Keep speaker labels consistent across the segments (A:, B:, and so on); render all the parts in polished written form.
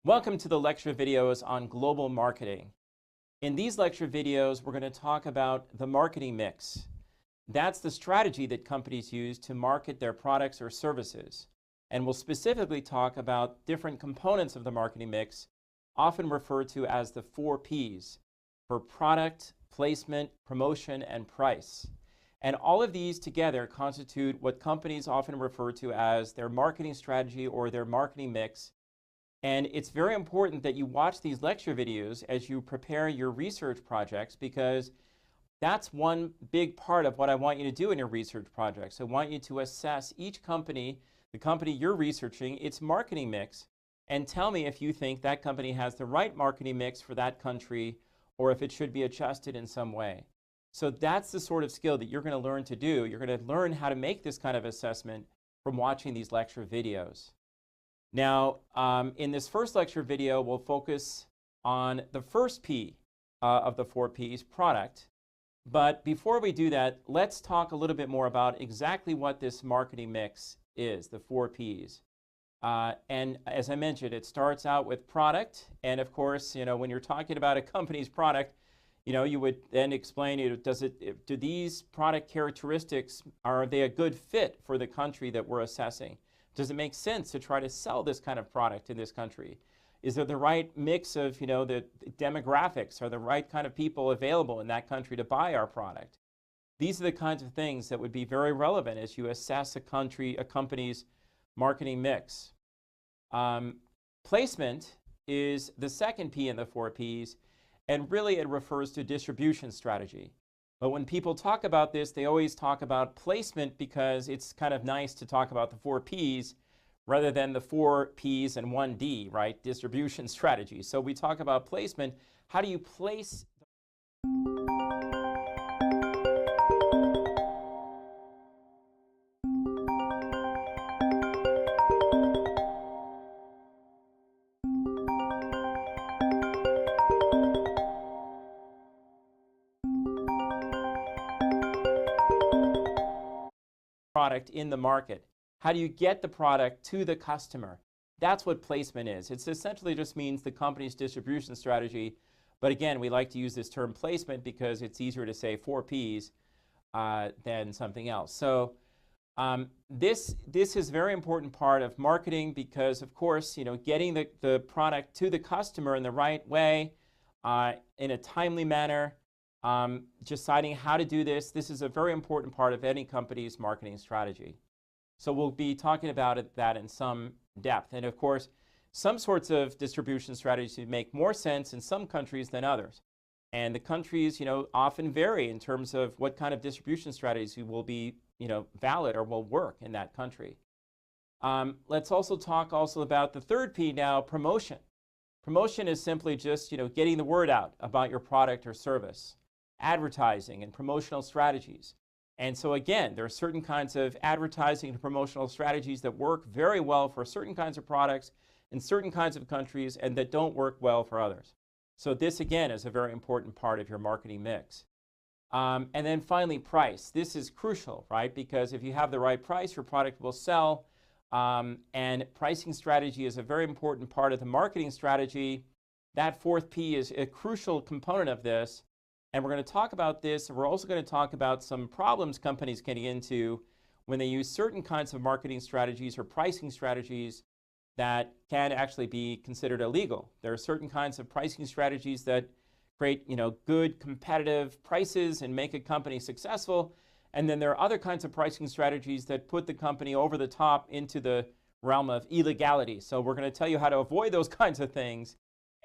A: Welcome to the lecture videos on global marketing. In these lecture videos, we're going to talk about the marketing mix. That's the strategy that companies use to market their products or services. And we'll specifically talk about different components of the marketing mix, often referred to as the 4 Ps, for product, placement, promotion, and price. And all of these together constitute what companies often refer to as their marketing strategy or their marketing mix. And it's very important that you watch these lecture videos as you prepare your research projects, because that's one big part of what I want you to do in your research projects. I want you to assess each company, the company you're researching, its marketing mix, and tell me if you think that company has the right marketing mix for that country or if it should be adjusted in some way. So that's the sort of skill that you're going to learn to do. You're going to learn how to make this kind of assessment from watching these lecture videos. Now, in this first lecture video, we'll focus on the first P of the 4 Ps, product. But before we do that, let's talk a little bit more about exactly what this marketing mix is, the 4 Ps. And as I mentioned, it starts out with product. And of course, when you're talking about a company's product, you would then explain, do these product characteristics, are they a good fit for the country that we're assessing? Does it make sense to try to sell this kind of product in this country? Is there the right mix of, the demographics? Are the right kind of people available in that country to buy our product? These are the kinds of things that would be very relevant as you assess a company's marketing mix. Placement is the second P in the 4 Ps, and really it refers to distribution strategy. But when people talk about this, they always talk about placement because it's kind of nice to talk about the 4 Ps rather than the 4 Ps and 1 D, right? Distribution strategy. So we talk about placement. How do you place product in the market? How do you get the product to the customer? That's what placement is. It essentially just means the company's distribution strategy. But again, we like to use this term placement because it's easier to say 4 Ps than something else. So this is a very important part of marketing because, of course, getting the product to the customer in the right way, in a timely manner, deciding how to do this is a very important part of any company's marketing strategy. So we'll be talking about that in some depth. And of course, some sorts of distribution strategies make more sense in some countries than others. And the countries, often vary in terms of what kind of distribution strategies will be, valid or will work in that country. Let's also talk about the third P now, promotion. Promotion is simply just, getting the word out about your product or service. Advertising and promotional strategies. And so again, there are certain kinds of advertising and promotional strategies that work very well for certain kinds of products in certain kinds of countries and that don't work well for others. So this again is a very important part of your marketing mix. And then finally, price. This is crucial, right? Because if you have the right price, your product will sell. And pricing strategy is a very important part of the marketing strategy. That 4th P is a crucial component of this. And we're going to talk about this. We're also going to talk about some problems companies can get into when they use certain kinds of marketing strategies or pricing strategies that can actually be considered illegal. There are certain kinds of pricing strategies that create, good competitive prices and make a company successful. And then there are other kinds of pricing strategies that put the company over the top into the realm of illegality. So we're going to tell you how to avoid those kinds of things.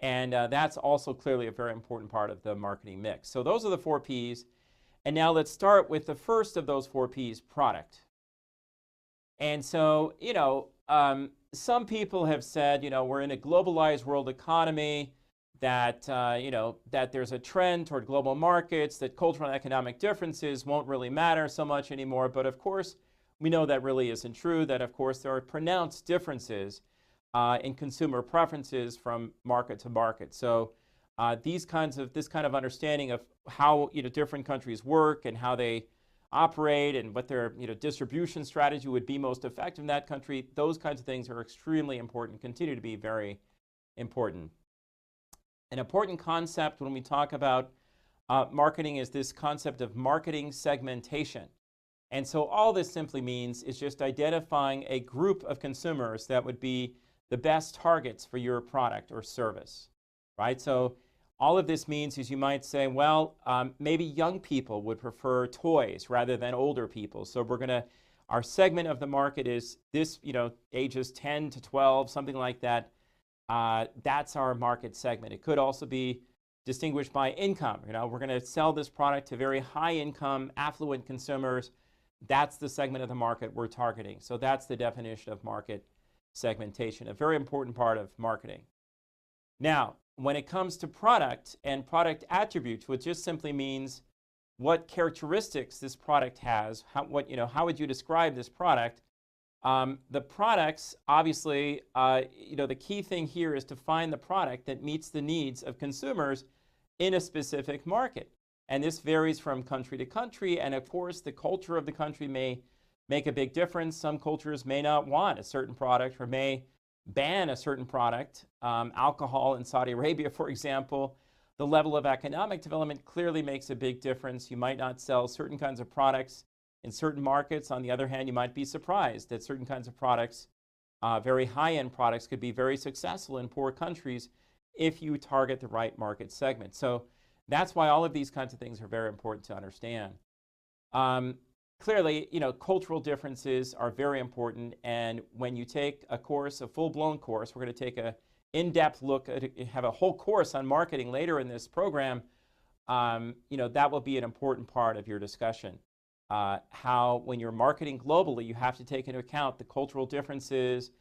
A: And that's also clearly a very important part of the marketing mix. So those are the 4 Ps. And now let's start with the first of those 4 Ps, product. And so, some people have said, we're in a globalized world economy, that, that there's a trend toward global markets, that cultural and economic differences won't really matter so much anymore. But of course, we know that really isn't true, that of course there are pronounced differences in consumer preferences from market to market. So this kind of understanding of how different countries work and how they operate and what their distribution strategy would be most effective in that country, those kinds of things are extremely important, continue to be very important. An important concept when we talk about marketing is this concept of marketing segmentation. And so all this simply means is just identifying a group of consumers that would be the best targets for your product or service, right? So all of this means is you might say, well, maybe young people would prefer toys rather than older people. So our segment of the market is this, ages 10 to 12, something like that. That's our market segment. It could also be distinguished by income. We're going to sell this product to very high income, affluent consumers. That's the segment of the market we're targeting. So that's the definition of market segmentation, a very important part of marketing. Now, when it comes to product and product attributes, which just simply means what characteristics this product has, how would you describe this product? The products, obviously, the key thing here is to find the product that meets the needs of consumers in a specific market. And this varies from country to country. And of course, the culture of the country may make a big difference. Some cultures may not want a certain product or may ban a certain product. Alcohol in Saudi Arabia, for example, the level of economic development clearly makes a big difference. You might not sell certain kinds of products in certain markets. On the other hand, you might be surprised that certain kinds of products, very high-end products, could be very successful in poor countries if you target the right market segment. So that's why all of these kinds of things are very important to understand. Clearly, cultural differences are very important. And when you take a course, a full-blown course, we're going to take an in-depth look have a whole course on marketing later in this program. That will be an important part of your discussion. How, when you're marketing globally, you have to take into account the cultural differences,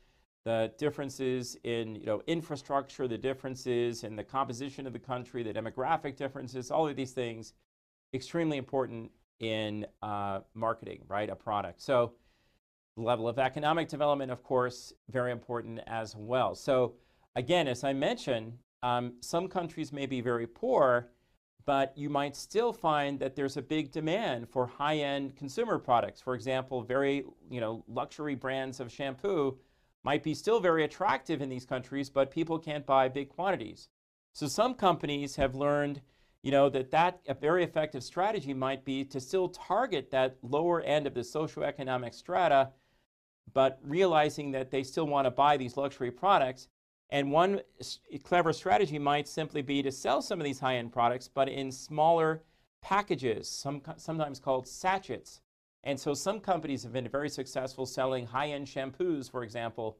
A: the differences in infrastructure, the differences in the composition of the country, the demographic differences, all of these things, extremely important in marketing, right, a product. So the level of economic development, of course, very important as well. So again, as I mentioned, some countries may be very poor, but you might still find that there's a big demand for high-end consumer products. For example, very luxury brands of shampoo might be still very attractive in these countries, but people can't buy big quantities. So some companies have learned that a very effective strategy might be to still target that lower end of the socioeconomic strata, but realizing that they still want to buy these luxury products. And one clever strategy might simply be to sell some of these high-end products, but in smaller packages, sometimes called sachets. And so some companies have been very successful selling high-end shampoos, for example,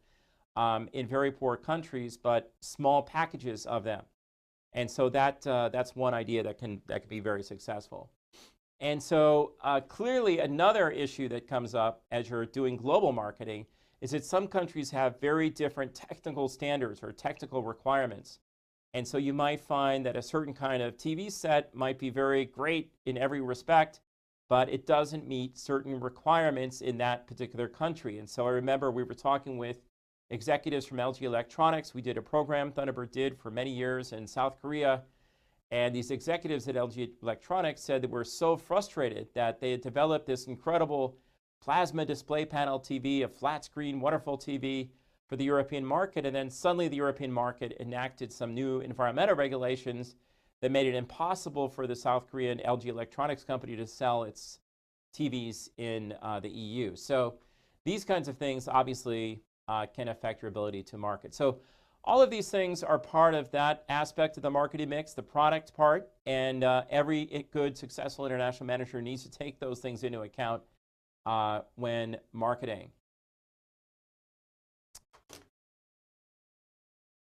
A: in very poor countries, but small packages of them. And so that's one idea that can be very successful. And so clearly another issue that comes up as you're doing global marketing is that some countries have very different technical standards or technical requirements. And so you might find that a certain kind of TV set might be very great in every respect, but it doesn't meet certain requirements in that particular country. And so I remember we were talking with executives from LG Electronics. We did a program, Thunderbird did, for many years in South Korea. And these executives at LG Electronics said that we're so frustrated that they had developed this incredible plasma display panel TV, a flat screen, wonderful TV for the European market. And then suddenly the European market enacted some new environmental regulations that made it impossible for the South Korean LG Electronics company to sell its TVs in the EU. So these kinds of things obviously can affect your ability to market. So all of these things are part of that aspect of the marketing mix, the product part, and every good, successful international manager needs to take those things into account when marketing.